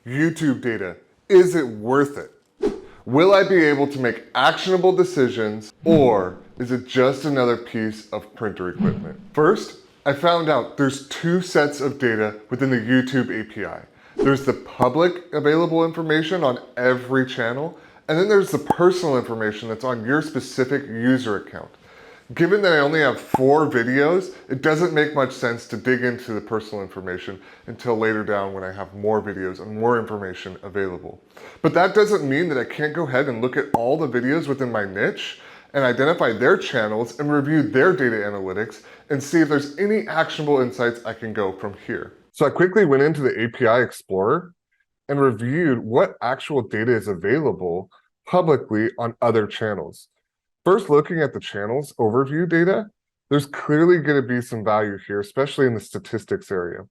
YouTube data, is it worth it? Will I be able to make actionable decisions, or is it just another piece of printer equipment? First, I found out there's two sets of data within the YouTube API. There's the public available information on every channel, and then there's the personal information that's on your specific user account. Given that I only have 4 videos, it doesn't make much sense to dig into the personal information until later down when I have more videos and more information available. But that doesn't mean that I can't go ahead and look at all the videos within my niche and identify their channels and review their data analytics and see if there's any actionable insights I can go from here. So I quickly went into the API Explorer and reviewed what actual data is available publicly on other channels. First, looking at the channels overview data, there's clearly going to be some value here, especially in the statistics area.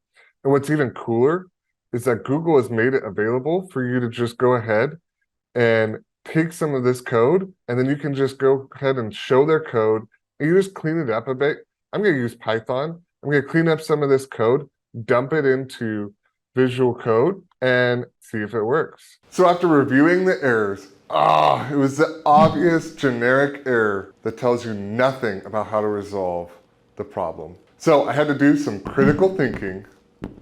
And what's even cooler is that Google has made it available for you to just go ahead and take some of this code, and then you can just go ahead and show their code, and you just clean it up a bit. I'm going to use Python. I'm going to clean up some of this code, dump it into visualcode, and see if it works. So after reviewing the errors, it was the obvious generic error that tells you nothing about how to resolve the problem. So I had to do some critical thinking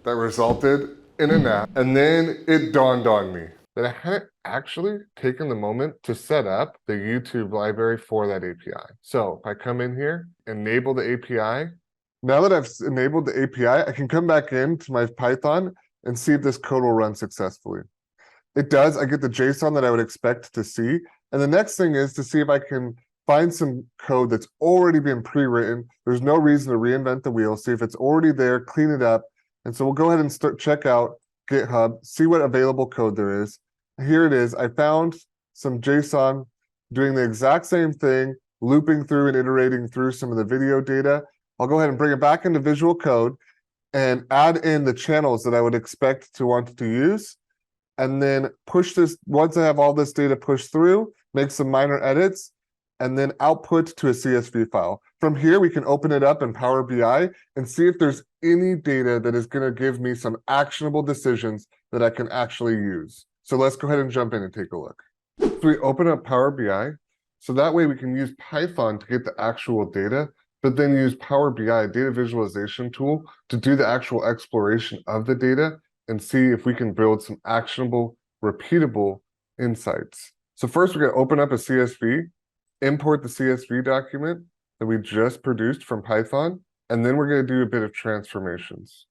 that resulted in an app, and then it dawned on me that I hadn't actually taken the moment to set up the YouTube library for that API. So if I come in here, enable the API, now that I've enabled the API, I can come back into my Python and see if this code will run successfully. It does. I get the JSON that I would expect to see. And the next thing is to see if I can find some code that's already been pre-written. There's no reason to reinvent the wheel. See if it's already there, clean it up. And so we'll go ahead and check out GitHub, see what available code there is. Here it is. I found some JSON doing the exact same thing, looping through and iterating through some of the video data. I'll go ahead and bring it back into visual code and add in the channels that I would expect to want to use. And then push this, once I have all this data pushed through, make some minor edits, and then output to a CSV file. From here, we can open it up in Power BI and see if there's any data that is going to give me some actionable decisions that I can actually use. So let's go ahead and jump in and take a look. So we open up Power BI, so that way we can use Python to get the actual data, but then use Power BI, data visualization tool, to do the actual exploration of the data and see if we can build some actionable, repeatable insights. So first, we're going to open up a CSV, import the CSV document that we just produced from Python, and then we're going to do a bit of transformations.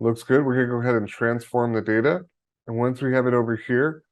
Looks good. We're going to go ahead and transform the data. And once we have it over here,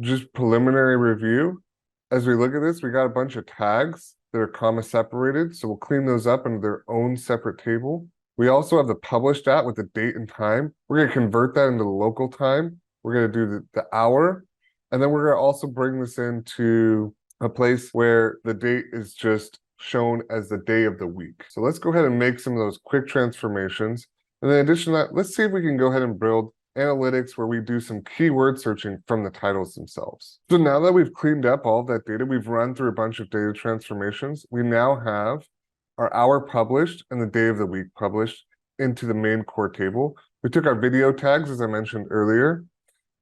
just preliminary review. As we look at this, we got a bunch of tags that are comma separated, so we'll clean those up into their own separate table. We also have the published at with the date and time. We're going to convert that into local time. We're going to do the hour. And then we're going to also bring this into a place where the date is just shown as the day of the week. So let's go ahead and make some of those quick transformations. And then in addition to that, let's see if we can go ahead and build analytics where we do some keyword searching from the titles themselves. So now that we've cleaned up all of that data, we've run through a bunch of data transformations. We now have our hour published and the day of the week published into the main core table. We took our video tags, as I mentioned earlier.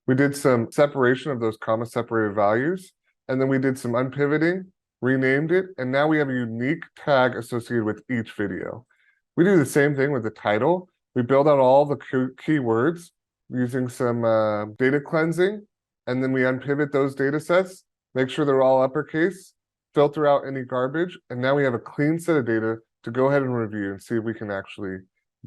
We did some separation of those comma separated values, and then we did some unpivoting, renamed it, and now we have a unique tag associated with each video. We do the same thing with the title. We build out all the keywords using some data cleansing, and then we unpivot those data sets, make sure they're all uppercase, filter out any garbage, and now we have a clean set of data to go ahead and review and see if we can actually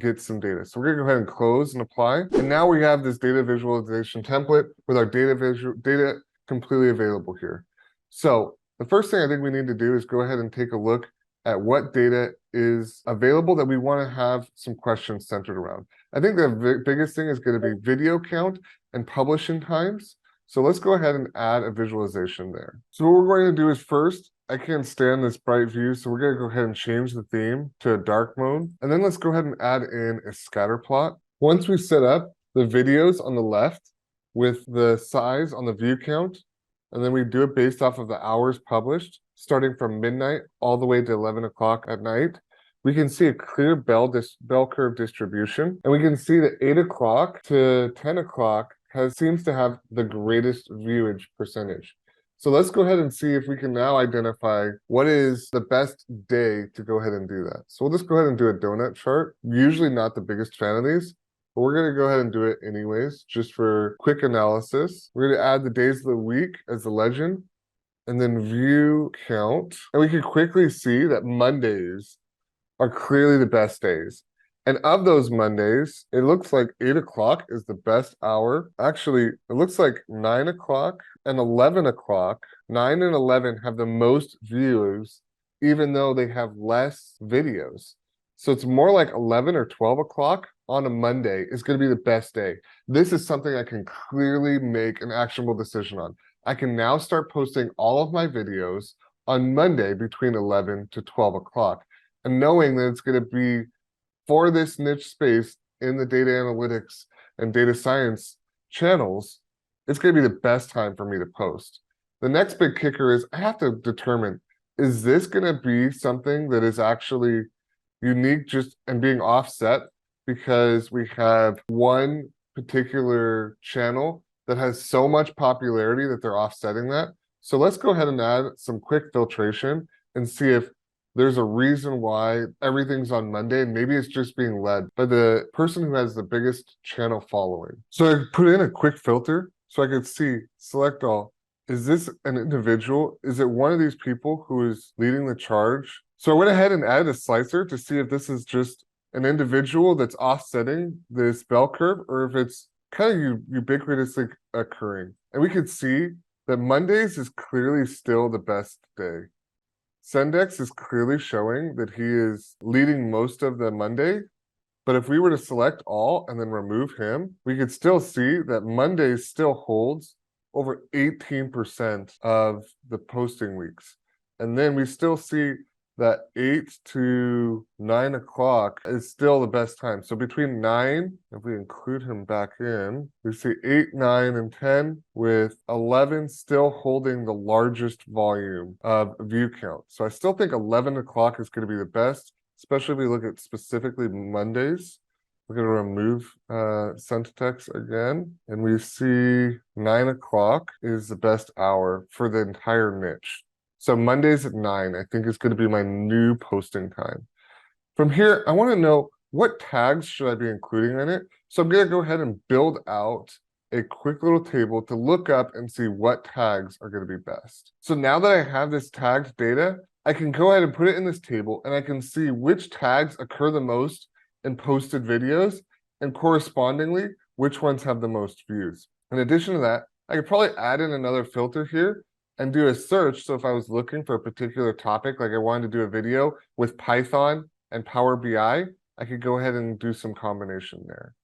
get some data. So we're going to go ahead and close and apply. And now we have this data visualization template with our data completely available here. So the first thing I think we need to do is go ahead and take a look at what data is available that we want to have some questions centered around. I think the biggest thing is going to be video count and publishing times. So let's go ahead and add a visualization there. So what we're going to do is first, I can't stand this bright view, so we're going to go ahead and change the theme to a dark mode. And then let's go ahead and add in a scatter plot. Once we set up the videos on the left with the size on the view count, and then we do it based off of the hours published, starting from midnight all the way to 11 o'clock at night, we can see a clear bell curve distribution. And we can see that 8 o'clock to 10 o'clock seems to have the greatest viewage percentage. So let's go ahead and see if we can now identify what is the best day to go ahead and do that. So we'll just go ahead and do a donut chart. Usually not the biggest fan of these, but we're going to go ahead and do it anyways, just for quick analysis. We're going to add the days of the week as the legend, and then view count. And we can quickly see that Mondays are clearly the best days. And of those Mondays, it looks like 8 o'clock is the best hour. Actually, it looks like 9 o'clock and 11 o'clock. 9 and 11 have the most views, even though they have less videos. So it's more like 11 or 12 o'clock on a Monday is going to be the best day. This is something I can clearly make an actionable decision on. I can now start posting all of my videos on Monday between 11 to 12 o'clock. And knowing that it's going to be for this niche space in the data analytics and data science channels, it's going to be the best time for me to post. The next big kicker is I have to determine, is this going to be something that is actually unique just and being offset because we have one particular channel that has so much popularity that they're offsetting that? So let's go ahead and add some quick filtration and see if there's a reason why everything's on Monday, and maybe it's just being led by the person who has the biggest channel following. So I put in a quick filter so I could see, select all. Is this an individual? Is it one of these people who is leading the charge? So I went ahead and added a slicer to see if this is just an individual that's offsetting this bell curve, or if it's kind of ubiquitously occurring. And we could see that Mondays is clearly still the best day. Sendex is clearly showing that he is leading most of the Monday, but if we were to select all and then remove him, we could still see that Monday still holds over 18% of the posting weeks. And then we still see that 8 to 9 o'clock is still the best time. So between 9, if we include him back in, we see 8, 9, and 10, with 11 still holding the largest volume of view count. So I still think 11 o'clock is going to be the best, especially if we look at specifically Mondays. We're going to remove send to text again, and we see 9 o'clock is the best hour for the entire niche. So Mondays at 9, I think, is going to be my new posting time. From here, I want to know what tags should I be including in it. So I'm going to go ahead and build out a quick little table to look up and see what tags are going to be best. So now that I have this tagged data, I can go ahead and put it in this table, and I can see which tags occur the most in posted videos, and correspondingly, which ones have the most views. In addition to that, I could probably add in another filter here and do a search. So if I was looking for a particular topic, like I wanted to do a video with Python and Power BI, I could go ahead and do some combination there.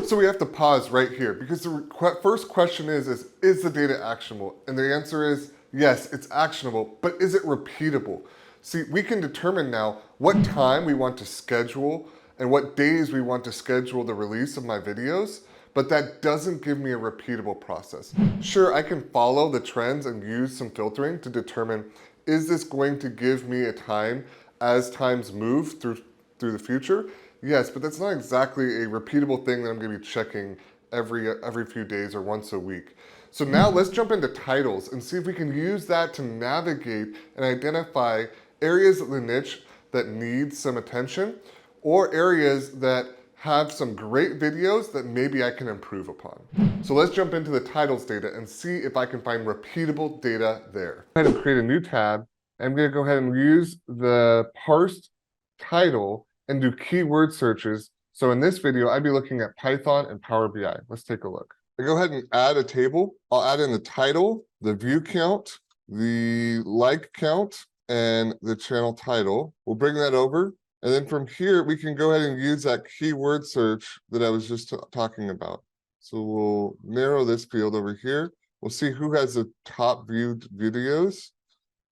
So we have to pause right here, because the first question is the data actionable? And the answer is yes, it's actionable, but is it repeatable? See, we can determine now what time we want to schedule and what days we want to schedule the release of my videos, but that doesn't give me a repeatable process. Sure, I can follow the trends and use some filtering to determine, is this going to give me a time as times move through the future? Yes, but that's not exactly a repeatable thing that I'm going to be checking every few days or once a week. So now let's jump into titles and see if we can use that to navigate and identify areas of the niche that need some attention, or areas that have some great videos that maybe I can improve upon. So let's jump into the titles data and see if I can find repeatable data there. Go ahead and create a new tab. I'm going to go ahead and use the parsed title and do keyword searches. So in this video, I'd be looking at Python and Power BI. Let's take a look. I go ahead and add a table. I'll add in the title, the view count, the like count, and the channel title. We'll bring that over. And then from here, we can go ahead and use that keyword search that I was just talking about. So we'll narrow this field over here. We'll see who has the top viewed videos.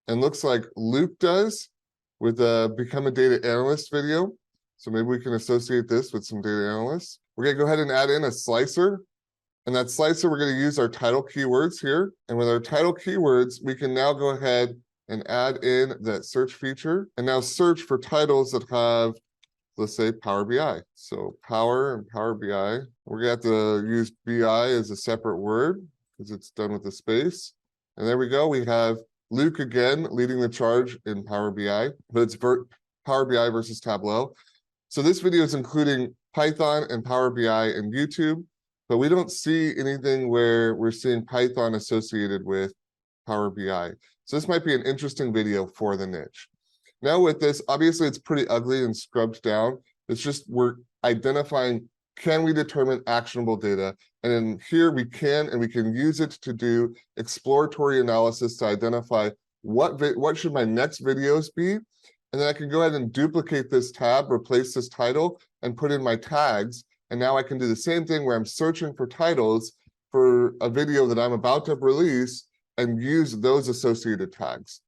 And looks like Luke does with Become a Data Analyst video. So maybe we can associate this with some data analysts. We're going to go ahead and add in a slicer. And that slicer, we're going to use our title keywords here. And with our title keywords, we can now go ahead and add in that search feature, and now search for titles that have let's say Power BI. So Power and Power BI, we're gonna have to use BI as a separate word because it's done with a space. And there we go. We have Luke again leading the charge in Power BI, but it's Power BI versus Tableau. So this video is including Python and Power BI and YouTube, but we don't see anything where we're seeing Python associated with Power BI. So this might be an interesting video for the niche. Now with this, obviously it's pretty ugly and scrubbed down. It's just we're identifying, can we determine actionable data? And in here we can, and we can use it to do exploratory analysis to identify what should my next videos be. And then I can go ahead and duplicate this tab, replace this title, and put in my tags. And now I can do the same thing where I'm searching for titles for a video that I'm about to release and use those associated tags.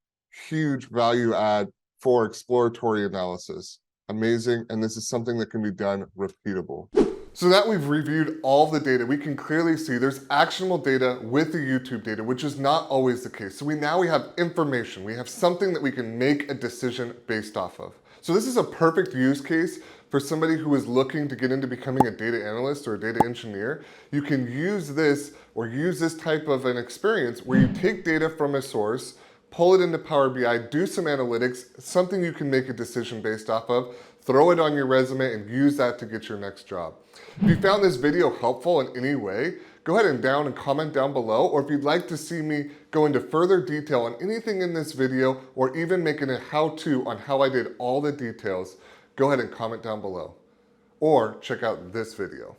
Huge value add for exploratory analysis. Amazing, and this is something that can be done repeatable. So that we've reviewed all the data, we can clearly see there's actionable data with the YouTube data, which is not always the case. So now we have information, we have something that we can make a decision based off of. So this is a perfect use case for somebody who is looking to get into becoming a data analyst or a data engineer. You can use this or use this type of an experience where you take data from a source, pull it into Power BI, do some analytics, something you can make a decision based off of, throw it on your resume and use that to get your next job. If you found this video helpful in any way, go ahead and comment down below, or if you'd like to see me go into further detail on anything in this video, or even making a how-to on how I did all the details, go ahead and comment down below. Or check out this video.